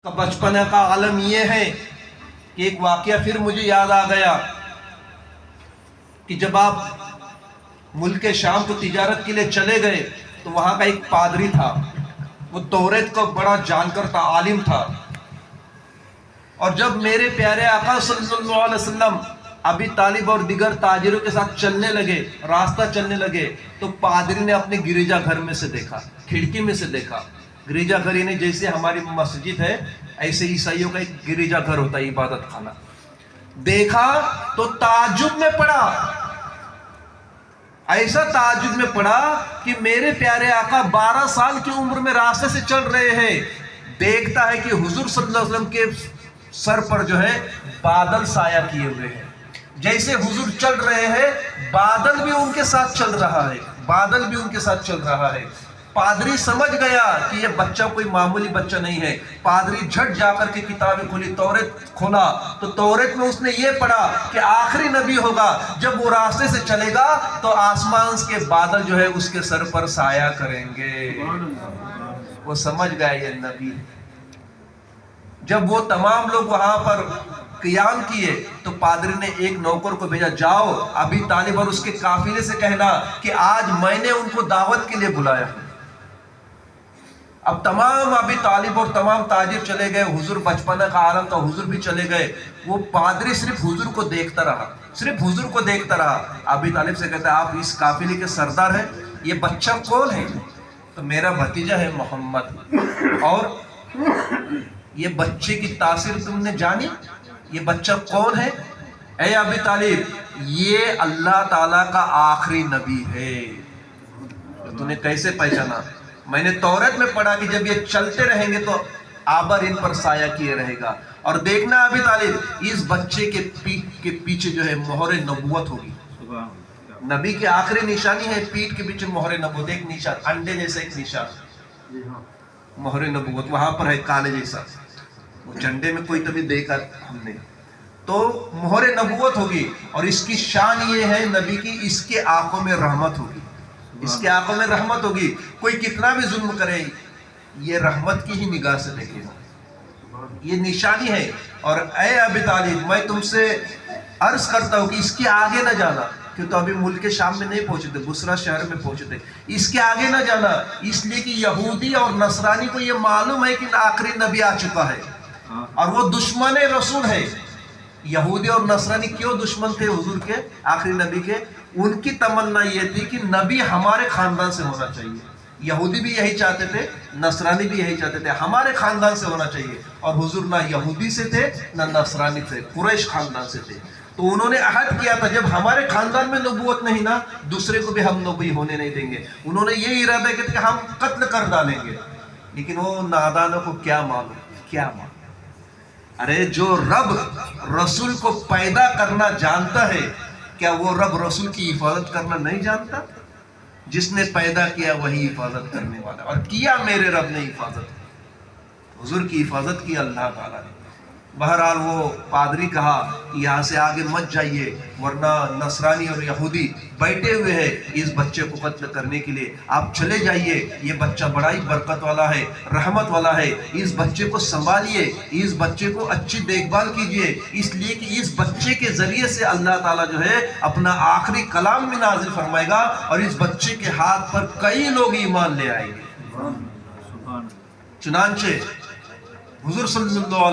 बचपन का आलम ये है कि एक वाक़या फिर मुझे याद आ गया कि जब आप मुल्क शाम को तिजारत के लिए चले गए तो वहाँ का एक पादरी था, वो तौरेत को बड़ा जानकर था, आलिम था। और जब मेरे प्यारे आका सल्लल्लाहु अलैहि वसल्लम अबी तालिब और दिगर ताजिरों के साथ चलने लगे, रास्ता चलने लगे, तो पादरी ने अपने गिरिजा घर में से देखा, खिड़की में से देखा। गिरिजा घर यानी जैसे हमारी मस्जिद है ऐसे ईसाइयों का एक गिरिजा घर होता है, इबादत खाना। देखा तो ताज्जुब में पड़ा, ऐसा ताज्जुब में पड़ा कि मेरे प्यारे आका 12 साल की उम्र में रास्ते से चल रहे हैं। देखता है कि हुजूर सल्लल्लाहु अलैहि वसल्लम के सर पर जो है बादल साया किए हुए हैं। जैसे हुजूर चल रहे हैं बादल भी उनके साथ चल रहा है, बादल भी उनके साथ चल रहा है। पादरी समझ गया कि ये बच्चा कोई मामूली बच्चा नहीं है। पादरी झट जाकर के किताबें खोली, तौरेत खोला, तो तौरेत में उसने ये पढ़ा कि आखिरी नबी होगा, जब वो रास्ते से चलेगा तो आसमान के बादल जो है उसके सर पर साया करेंगे। वो समझ गया ये नबी। जब वो तमाम लोग वहां पर क़ियाम किए तो पादरी ने एक नौकर को भेजा, जाओ अबी तालिब और उसके काफिले से कहना कि आज मैंने उनको दावत के लिए बुलाया। अब तमाम अबी तालिब और तमाम ताजिर चले गए, हुजूर बचपन का आलम था, हुजूर भी चले गए। वो पादरी सिर्फ हुजूर को देखता रहा, सिर्फ हुजूर को देखता रहा। अबी तालिब से कहता है, आप इस काफिले के सरदार हैं, ये बच्चा कौन है? तो मेरा भतीजा है मोहम्मद। और ये बच्चे की तासीर तुमने जानी? ये बच्चा कौन है? ऐ अबी तालिब, ये अल्लाह ताला का आखिरी नबी है। तो तूने कैसे पहचाना? मैंने तौरेत में पढ़ा कि जब ये चलते रहेंगे तो आबर इन पर साया किए रहेगा। और देखना अबी तालिब, इस बच्चे के पीठ के पीछे जो है मोहर नबूवत होगी। नबी की आखिरी निशानी है पीठ के पीछे मोहर नबूवत, एक निशान, अंडे जैसा एक निशान, मोहर नबूवत वहां पर है, काले जैसा। वो झंडे में कोई तभी देखा हमने, तो मोहर नबूवत होगी। और इसकी शान ये है नबी की, इसके आंखों में रहमत होगी, इसके आंखों में रहमत होगी। कोई कितना भी जुल्म करे ये रहमत की ही निगाह से देखेगा, ये निशानी है। और ऐ अबी तालिब, मैं तुमसे अर्ज करता हूँ कि इसके आगे न जाना, क्योंकि तो अभी मुल्क के शाम में नहीं पहुंचे थे, बुसरा शहर में पहुंचे थे। इसके आगे न जाना इसलिए कि यहूदी और नसरानी को ये मालूम है कि आखिरी नबी आ चुका है और वो दुश्मन रसूल है। यहूदी और नसरानी क्यों दुश्मन थे हुजूर के, आखिरी नबी के? उनकी तमन्ना ये थी कि नबी हमारे खानदान से होना चाहिए। यहूदी भी यही चाहते थे, नसरानी भी यही चाहते थे, हमारे खानदान से होना चाहिए। और हुजूर ना यहूदी से थे ना नसरानी थे, कुरैश खानदान से थे। तो उन्होंने अहद किया था, जब हमारे खानदान में नबूवत नहीं ना, दूसरे को भी हम नबी होने नहीं देंगे। उन्होंने ये इरादा किया कि हम कत्ल कर डालेंगे। लेकिन वो नादानों को क्या मालूम, क्या मालूम। अरे जो रब रसूल को पैदा करना जानता है, क्या वो रब रसूल की हिफाजत करना नहीं जानता? जिसने पैदा किया वही हिफाजत करने वाला, और किया मेरे रब ने हिफाजत, हुजूर की हिफाजत की अल्लाह ताला ने। बहरहाल वो पादरी कहा कि यहाँ से आगे मत जाइए, वरना नसरानी और यहूदी बैठे हुए हैं इस बच्चे को कत्ल करने के लिए, आप चले जाइए। ये बच्चा बड़ा ही बरकत वाला है, रहमत वाला है, इस बच्चे को संभालिए, इस बच्चे को अच्छी देखभाल कीजिए, इसलिए कि इस बच्चे के जरिए से अल्लाह ताला जो है अपना आखिरी कलाम भी नाजिल फरमाएगा और इस बच्चे के हाथ पर कई लोग ईमान ले आएंगे। चुनांचे हुजूर सल्लल्लाहु